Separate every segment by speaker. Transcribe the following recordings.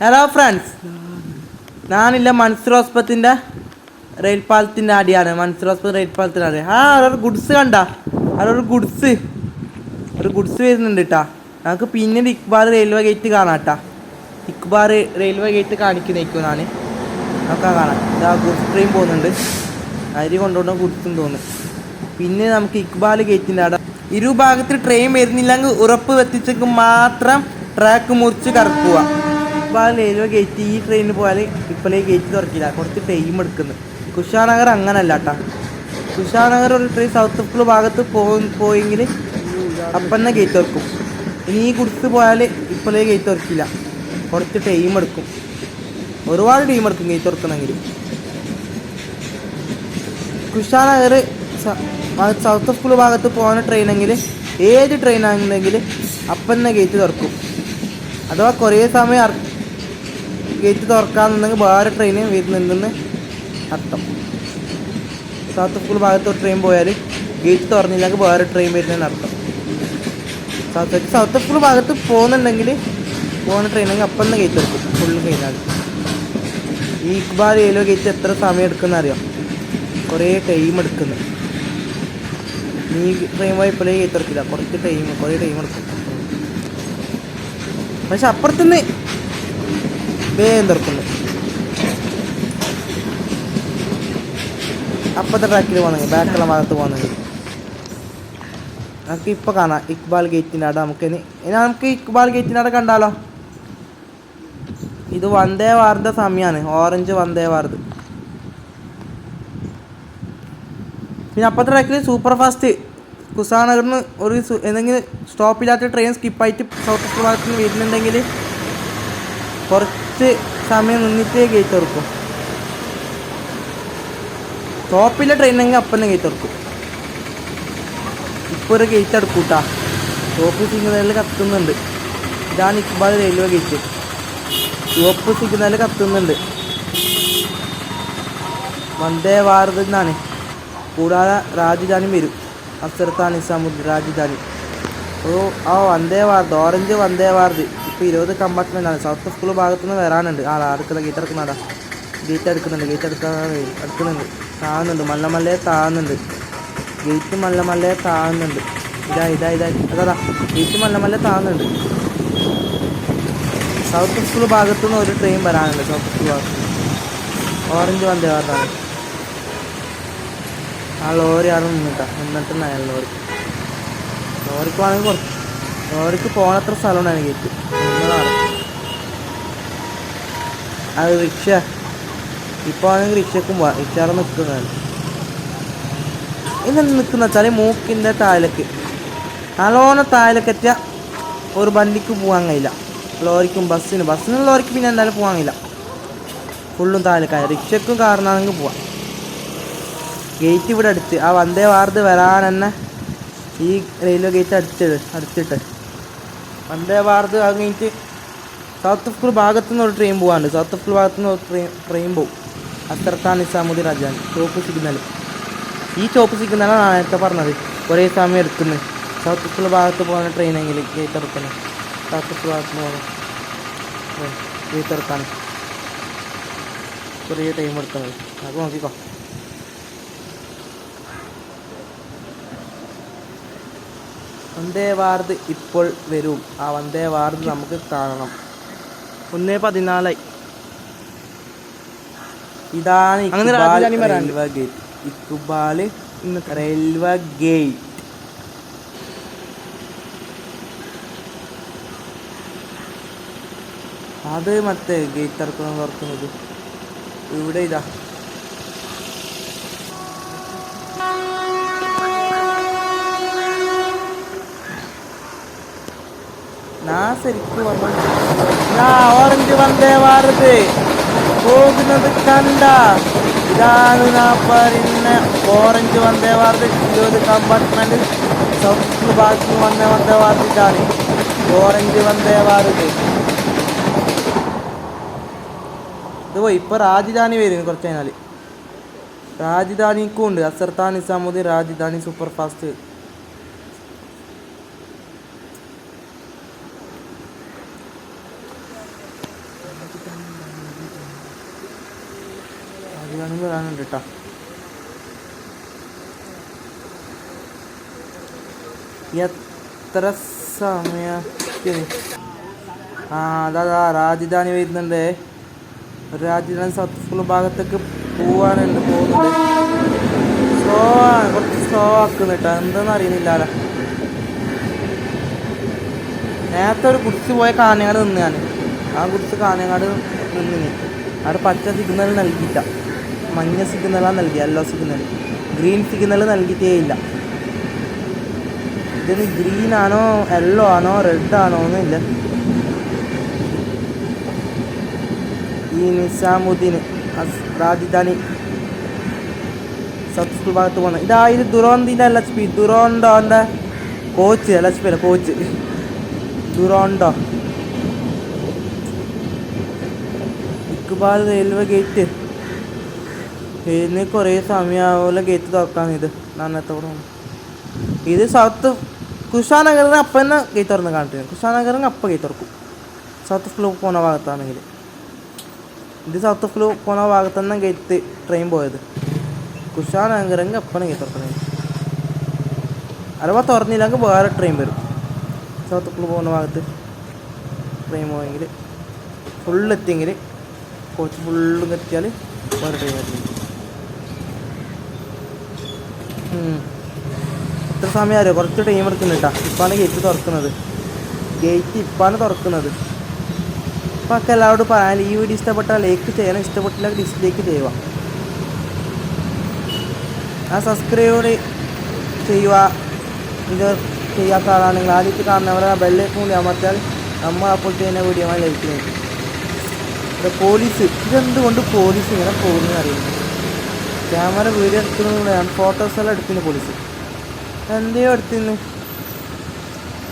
Speaker 1: Hello friends, ഞാനില്ല Mansoor ഹോസ്പത്തിൻ്റെ rail പാലത്തിൻ്റെ അടിയാണ്. മൻസൂർ ഹോസ്പത്തിൽ റെയിൽ പാലത്തിൻ്റെ അടി. ഒരു ഗുഡ്സ് കണ്ട, ഒരു ഗുഡ്സ് വരുന്നുണ്ട് കേട്ടാ. നമുക്ക് പിന്നീട് ഇക്ബാൽ റെയിൽവേ ഗേറ്റ് കാണാം കേട്ടാ. ഇക്ബാൽ റെയിൽവേ ഗേറ്റ് കാണിക്കുന്നേക്കും ഞാൻ. നമുക്ക് കാണാം. ഇതാ ഗുഡ്സ് ട്രെയിൻ പോകുന്നുണ്ട്. അരി കൊണ്ടുപോകുന്ന ഗുഡ്സും തോന്നുന്നു. പിന്നെ നമുക്ക് ഇക്ബാൽ ഗേറ്റിൻ്റെ അവിടെ ഇരുഭാഗത്ത് ട്രെയിൻ വരുന്നില്ലെങ്കിൽ ഉറപ്പ് വെത്തിച്ചെങ്കിൽ മാത്രം ട്രാക്ക് മുറിച്ച് കറക്കുക. ഇക്ബാൽ റെയിൽവേ ഗേറ്റ് ഈ ട്രെയിനിന് പോയാൽ ഇപ്പോഴേ ഗേറ്റ് തുറക്കില്ല, കുറച്ച് ടൈം എടുക്കുന്നു. കുഷാനഗർ അങ്ങനല്ല കേട്ടോ. കുഷാനഗർ ഒരു ട്രെയിൻ സൗത്ത് സ്കൂൾ ഭാഗത്ത് പോയെങ്കിൽ അപ്പം തന്നെ ഗേറ്റ് തുറക്കും. ഇനി ഈ ഗുഡ്സ് പോയാൽ ഇപ്പോഴേ ഗേറ്റ് തുറക്കില്ല, കുറച്ച് ടൈം എടുക്കും. ഒരുപാട് ടൈം എടുക്കും ഗേറ്റ് തുറക്കണമെങ്കിൽ. കുഷാനഗർ സൗത്ത് സ്കൂൾ ഭാഗത്ത് പോകുന്ന ട്രെയിനെങ്കിൽ ഏത് ട്രെയിനാണെന്നെങ്കിൽ അപ്പം തന്നെ ഗേറ്റ് തുറക്കും. അഥവാ കുറേ സമയം ഗേറ്റ് തുറക്കാമെന്നുണ്ടെങ്കിൽ വേറെ ട്രെയിൻ വരുന്നുണ്ടെന്ന് അർത്ഥം. സൗത്ത് സ്കൂൾ ഭാഗത്ത് ഒരു ട്രെയിൻ പോയാൽ ഗേറ്റ് തുറന്നില്ലെങ്കിൽ വേറെ ട്രെയിൻ വരുന്നതെന്ന് അർത്ഥം. സൗത്ത് സ്കൂൾ ഭാഗത്ത് പോകുന്ന ട്രെയിനെങ്കിൽ അപ്പം തന്നെ ഗേറ്റ് തുറക്കും, ഫുള്ള് കഴിഞ്ഞാൽ. ഈ ഇക്ബാൽ റെയിൽവേ ഗേറ്റ് എത്ര സമയം എടുക്കുന്ന അറിയാം? കുറേ ടൈം എടുക്കുന്നു. നീ ട്രെയിൻ പോയി ഇപ്പോഴേ ഗേറ്റ് തുറക്കില്ല, കുറേ ടൈം എടുക്കും. പക്ഷെ അപ്പുറത്തുനിന്ന് വേഗം തുറക്കുന്നു. അപ്പത്തെ ട്രാക്കിൽ പോകുന്നെങ്കിൽ ബാക്കുള്ള ഭാഗത്ത് പോകുന്നെങ്കിൽ നമുക്ക് ഇപ്പോൾ കാണാം ഇക്ബാൽ ഗേറ്റിൻ്റെ അവിടെ. നമുക്ക് ഇക്ബാൽ ഗേറ്റിൻ്റെ അവിടെ കണ്ടാലോ? ഇത് വന്ദേ ഭാരത് സമയമാണ്, ഓറഞ്ച് വന്ദേ ഭാരത്. പിന്നെ അപ്പത്തെ ട്രാക്കിൽ സൂപ്പർ ഫാസ്റ്റ് കുസാനഗറിന് ഒരു എന്തെങ്കിലും സ്റ്റോപ്പില്ലാത്ത ട്രെയിൻ സ്കിപ്പായിട്ട് സൗത്ത് സ്കൂൾ ഭാഗത്ത് വരുന്നുണ്ടെങ്കിൽ കുറച്ച് സമയം നിന്നിട്ടേ ഗേറ്റ് തുറക്കും. സ്റ്റോപ്പില്ല ട്രെയിനെങ്കിൽ അപ്പം തന്നെ ഗേറ്റ് തുറക്കും. ഇപ്പോൾ ഒരു ഗേറ്റ് എടുക്കൂട്ടാ, ചുവപ്പ് സിഗ്നലിൽ കത്തുന്നുണ്ട്. ഇതാണ് ഇക്ബാൽ റെയിൽവേ ഗേറ്റ്. ചുവപ്പ് സിഗ്നൽ കത്തുന്നുണ്ട്. വന്ദേ ഭാരത് എന്നാണ്. കൂടാതെ രാജധാനി വരും, അസർത്താൻ നിസാമുദ്ദീൻ രാജധാനി. വന്ദേ ഭാരത്, ഓറഞ്ച് വന്ദേ ഭാരത്. ഇപ്പോൾ 20 കമ്പാർട്ട്മെൻറ്റാണ്. സൗത്ത് സ്കൂൾ ഭാഗത്തുനിന്ന് വരാനുണ്ട്. അടുക്കുന്ന ഗേറ്റ് എടുക്കുന്നതാ. ഗേറ്റ് എടുക്കുന്നുണ്ട്. താഴുന്നുണ്ട്, മല്ലമല്ലേ താഴുന്നുണ്ട്. ഗേറ്റ് മല്ലമല്ലേ താഴുന്നുണ്ട്. അതാ ഗേറ്റ് മല്ലമല്ലേ താഴുന്നുണ്ട്. സൗത്ത് സ്കൂൾ ഭാഗത്തുനിന്ന് ഒരു ട്രെയിൻ വരാനുണ്ട്. സൗത്ത് സ്കൂൾ ഭാഗത്ത് ഓറഞ്ച് വന്ദേ ഭാരതാണ്. ആ ലോറിയാണ് നിന്നിട്ട് അയാൾ ലോറിക്ക് വേണമെങ്കിൽ ലോറിക്ക് പോകണത്ര സ്ഥലമുണ്ടായിരുന്നു ഗേറ്റ്. അത് റിക്ഷ ഇപ്പോൾ ആണെങ്കിൽ റിക്ഷയ്ക്കും പോവാം. റിക്ഷാറ് നിൽക്കുന്നതാണ്. ഇതെന്ത് നിൽക്കുന്ന വെച്ചാൽ മൂക്കിൻ്റെ താഴേക്ക് നല്ലോണം താഴേക്കെത്തിയാൽ ഒരു വണ്ടിക്ക് പോകാൻ കഴിയില്ല. ലോറിക്കും ബസ്സിനും ലോറിക്ക് പിന്നെ എന്തായാലും പോകാൻ കഴിയില്ല. ഫുള്ളും താഴേക്കായ. റിക്ഷയ്ക്കും കാറിനാണെങ്കിൽ പോവാം. ഗേറ്റ് ഇവിടെ അടുത്ത്. ആ വന്ദേ ഭാരത് വരാൻ തന്നെ ഈ റെയിൽവേ ഗേറ്റ് അടുത്തിട്ട് വന്ദേ ഭാരത് അത് കഴിഞ്ഞിട്ട് സൗത്ത് സ്കൂൾ ഭാഗത്തുനിന്ന് ഒരു ട്രെയിൻ പോകാനുണ്ട്. സൗത്ത് സ്കൂൾ ഭാഗത്തുനിന്ന് ഒരു ട്രെയിൻ പോകും. അസർത്താൻ നിസാമുദ്ദീൻ രാജധാനി. ചുവപ്പ് സിഗ്നൽ. ഈ ചുവപ്പ് സിഗ്നലാണ് നേരത്തെ പറഞ്ഞത് കുറേ സമയം എടുക്കുന്നത്. സൗത്ത് സ്കൂൾ ഭാഗത്ത് പോകുന്ന ട്രെയിനെങ്കിൽ ഗേറ്റ് തുറക്കുന്നത്. സൗത്ത് സ്കൂൾ ഭാഗത്ത് പോകുന്ന ഗേറ്റ് തുറക്കാൻ കുറേ ടൈം എടുക്കുന്നത്. അത് നോക്കിക്കോ. വന്ദേ ഭാരത് ഇപ്പോൾ വരും. ആ വന്ദേ ഭാരത് നമുക്ക് കാണണം. 1:14. ഇതാണ് railway gate. Iqbal railway gate. അത് മറ്റേ ഗേറ്റ് തുറക്കുന്നത് ഇവിടെ ഇതാ. ഞാൻ ശരിക്കും ഓറഞ്ച് വന്ദേ ഭാരത് പോകുന്നത് കണ്ട. ഇതാണ് ഞാൻ പറയുന്ന orange Vande Bharat. 20 compartment south ഭാഗത്ത് വന്ദേ ഭാരത്. ഇതാണ് ഓറഞ്ച് വന്ദേ ഭാരത്. ഇത് പോയി. ഇപ്പോൾ രാജധാനി വരും കുറച്ച് കഴിഞ്ഞാൽ. രാജധാനിക്കും ഉണ്ട്. അസർത്താൻ നിസാമുദ്ദീൻ രാജധാനി സൂപ്പർ ഫാസ്റ്റ്. വരാനുണ്ട് കേട്ടോ. എത്ര സമയത്തിന് അതാ രാജധാനി വരുന്നുണ്ട്. രാജധാനി സൗത്ത് സ്കൂൾ ഭാഗത്തേക്ക് പോകുന്നുണ്ട്. സ്ലോ ആണ്, കുറച്ച് സ്ലോ ആക്കുന്നു കേട്ടോ. എന്താണെന്ന് അറിയുന്നില്ല. നേരത്തെ ഒരു ഗുഡ്സ് പോയ കാഞ്ഞങ്ങാട് നിന്ന് ഞാൻ. ആ ഗുഡ്സ് കാഞ്ഞങ്ങാട് നിന്നിന്. അവിടെ പച്ച സിഗ്നൽ നൽകിയില്ല, മഞ്ഞ സിഗ്നലാണ് നൽകി, യെല്ലോ സിഗ്നൽ. ഗ്രീൻ സിഗ്നൽ നൽകിയിട്ടേ ഇല്ല. ഇതിന് ഗ്രീൻ ആണോ യെല്ലോ ആണോ റെഡ് ആണോ എന്നില്ല. ഈ നിസാമുദ്ദീൻ രാജധാനി സൗത്ത് സ്കൂൾ ഭാഗത്ത് പോകുന്നത്. ഇത് ദുരോന്തിൻ്റെ LHP, ദുരോണ്ടോൻ്റെ കോച്ച്. LHP അല്ല, coach Duronto. Iqbal railway gate. ഇതിന് കുറേ സമയമാവില്ല ഗേറ്റ് തുറക്കാൻ. ഇത് നാന്നത്തോടെ ഇത് സൗത്ത് കുഷാനഗറിന് അപ്പം തന്നെ ഗേറ്റ് തുറന്ന് കാണിച്ചു. കുഷാനഗറിന് അപ്പം ഗേറ്റ് തുറക്കും സൗത്ത് ഫ്ലൂ പോണ ഭാഗത്താണെങ്കിൽ. ഇത് സൗത്ത് ഫ്ലൂ പോണ ഭാഗത്ത് തന്നെ ഗേറ്റ് ട്രെയിൻ പോയത്. കുഷാനഗറിന് അപ്പം ഗേറ്റ് തുറക്കുന്നത്. അഥവാ തുറന്നില്ലെങ്കിൽ വേറെ ട്രെയിൻ വരും. സൗത്ത് ഫ്ലൂ പോകുന്ന ഭാഗത്ത് ട്രെയിൻ പോയെങ്കിൽ ഫുള്ളെത്തിയെങ്കിൽ കോച്ച് ഫുള്ളും എത്തിയാൽ വേറെ ട്രെയിൻ വരും. എത്ര സമയം അറിയോ? കുറച്ച് ടൈം എടുക്കുന്നുണ്ട് കേട്ടോ. ഇപ്പാണ് ഗേറ്റ് തുറക്കുന്നത്. ഗേറ്റ് ഇപ്പാണ് തുറക്കുന്നത്. ഇപ്പം ഒക്കെ എല്ലാവരോടും പറയാൻ, ഈ വീഡിയോ ഇഷ്ടപ്പെട്ടാൽ ലൈക്ക് ചെയ്യണം, ഇഷ്ടപ്പെട്ടില്ല ഡിസ്ലൈക്ക് ചെയ്യുക. ആ സബ്സ്ക്രൈബ് ചെയ്യുക. ഇത് ചെയ്യാത്ത ആളാണെങ്കിൽ ആദ്യത്തെ കാണുന്നവരെ ബെല്ലൈക്കൺ കൂടി അമർത്തിയാൽ നമ്മൾ അപ്പോൾ ചെയ്യുന്ന വീഡിയോ ലഭിക്കുന്നത്. ഇവിടെ പോലീസ്, ഇതെന്തുകൊണ്ട് പോലീസ് ഇങ്ങനെ പോകുന്നതെന്ന് അറിയുന്നു. ക്യാമറ വീഡിയോ എടുക്കുന്നതിലൂടെയാണ്, ഫോട്ടോസെല്ലാം എടുത്തിന് പോലീസ്. എന്തെയോ എടുത്തിന്ന്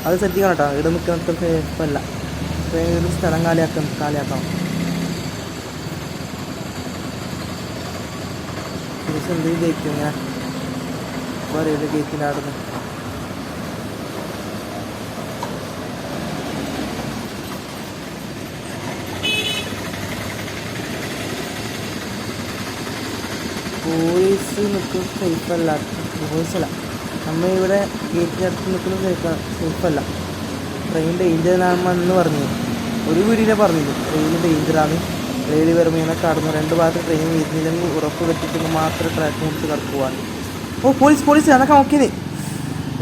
Speaker 1: അത് ശ്രദ്ധിക്കണം കേട്ടോ. ഇവിടെ നിൽക്കുന്ന സേഫല്ല. ഒരു സ്ഥലം കാലിയാക്കണം. പോലീസ് എന്തെങ്കിലും ജയിക്കും ഞാൻ പറയില്ല ഗേറ്റിൻ്റെ അവിടെ നിന്ന്. പോലീസ് നിൽക്കുന്നത് സേഫല്ല. പോലീസല്ല, നമ്മൾ ഇവിടെ ഗേറ്റിനടുത്ത് നിൽക്കുന്നത് സേഫല്ല. ട്രെയിൻ ഡേഞ്ചറാണെന്ന് പറഞ്ഞു. ഒരു വീടിനെ പറഞ്ഞില്ല ട്രെയിൻ ഡേഞ്ചറാണ്, റെയിൽ വരുമ്പോൾ ഇങ്ങനെ കടന്നു. 2 ഭാഗത്ത് ട്രെയിൻ വരുന്നില്ലെങ്കിൽ ഉറപ്പ് വെച്ചിട്ടെങ്കിൽ മാത്രമേ ട്രാക്ക് മുറിച്ച് കടക്കുവാൻ. പോലീസ് അതൊക്കെ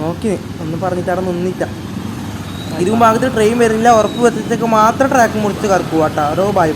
Speaker 1: നോക്കിന് ഒന്നും പറഞ്ഞിട്ട് അവിടെ നിന്നില്ല. ഭാഗത്ത് ട്രെയിൻ വരുന്നില്ല, ഉറപ്പ് വെച്ചിട്ടൊക്കെ മാത്രം ട്രാക്ക് മുറിച്ച് കറക്കുക കേട്ടോ. ബൈ